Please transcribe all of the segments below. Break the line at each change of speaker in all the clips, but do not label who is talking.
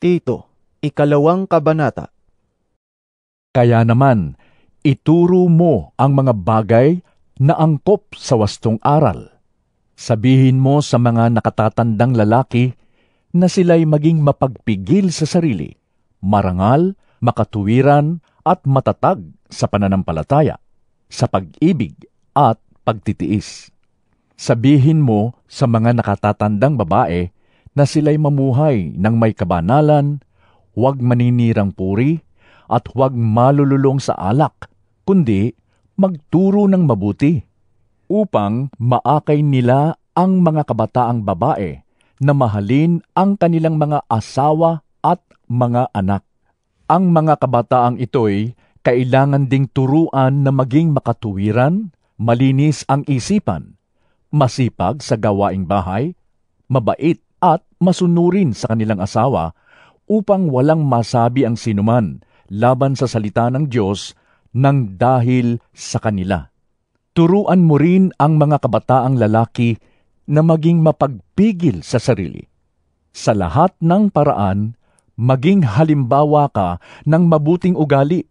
Tito, 2 kabanata.
Kaya naman, ituro mo ang mga bagay na angkop sa wastong aral. Sabihin mo sa mga nakatatandang lalaki na sila'y maging mapagpigil sa sarili, marangal, makatuwiran at matatag sa pananampalataya, sa pag-ibig at pagtitiis. Sabihin mo sa mga nakatatandang babae na sila'y mamuhay ng may kabanalan, huwag maninirang puri, at huwag malululong sa alak, kundi magturo ng mabuti, upang maakay nila ang mga kabataang babae na mahalin ang kanilang mga asawa at mga anak. Ang mga kabataang ito'y kailangan ding turuan na maging makatuwiran, malinis ang isipan, masipag sa gawaing bahay, mabait at masunurin sa kanilang asawa, upang walang masabi ang sinuman laban sa salita ng Diyos nang dahil sa kanila. Turuan mo rin ang mga kabataang lalaki na maging mapagpigil sa sarili. Sa lahat ng paraan, maging halimbawa ka ng mabuting ugali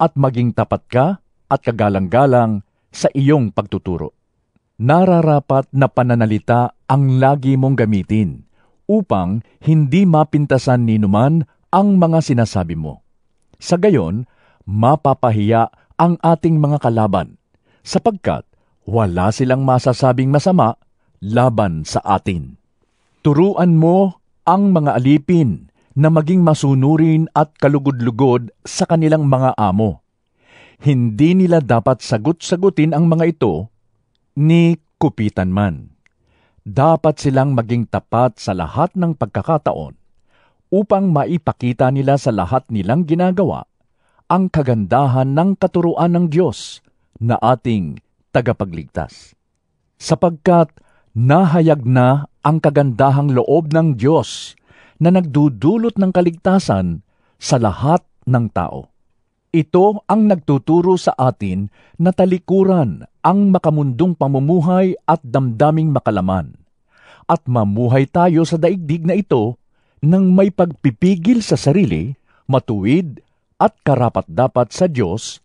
at maging tapat ka at kagalang-galang sa iyong pagtuturo. Nararapat na pananalita ang lagi mong gamitin upang hindi mapintasan ninuman ang mga sinasabi mo. Sa gayon, mapapahiya ang ating mga kalaban, sapagkat wala silang masasabing masama laban sa atin. Turuan mo ang mga alipin na maging masunurin at kalugod-lugod sa kanilang mga amo. Hindi nila dapat sagot-sagutin ang mga ito ni kupitan man. Dapat silang maging tapat sa lahat ng pagkakataon upang maipakita nila sa lahat nilang ginagawa ang kagandahan ng katuruan ng Diyos na ating tagapagligtas. Sapagkat nahayag na ang kagandahang loob ng Diyos na nagdudulot ng kaligtasan sa lahat ng tao. Ito ang nagtuturo sa atin na talikuran ang makamundong pamumuhay at damdaming makalaman, at mamuhay tayo sa daigdig na ito nang may pagpipigil sa sarili, matuwid at karapat-dapat sa Diyos,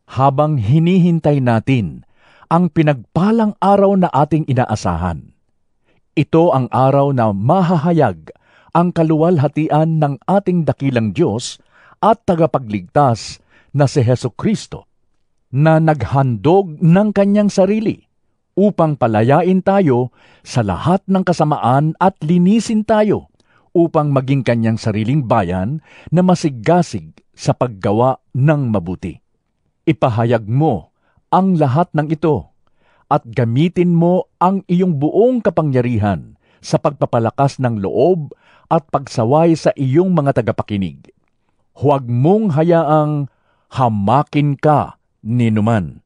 habang hinihintay natin ang pinagpalang araw na ating inaasahan. Ito ang araw na mahahayag ang kaluwalhatian ng ating dakilang Diyos at tagapagligtas na si Hesukristo, na naghandog ng kanyang sarili upang palayain tayo sa lahat ng kasamaan at linisin tayo upang maging kanyang sariling bayan na masiggasig sa paggawa ng mabuti. Ipahayag mo ang lahat ng ito at gamitin mo ang iyong buong kapangyarihan sa pagpapalakas ng loob at pagsaway sa iyong mga tagapakinig. Huwag mong hayaang hamakin ka ninuman.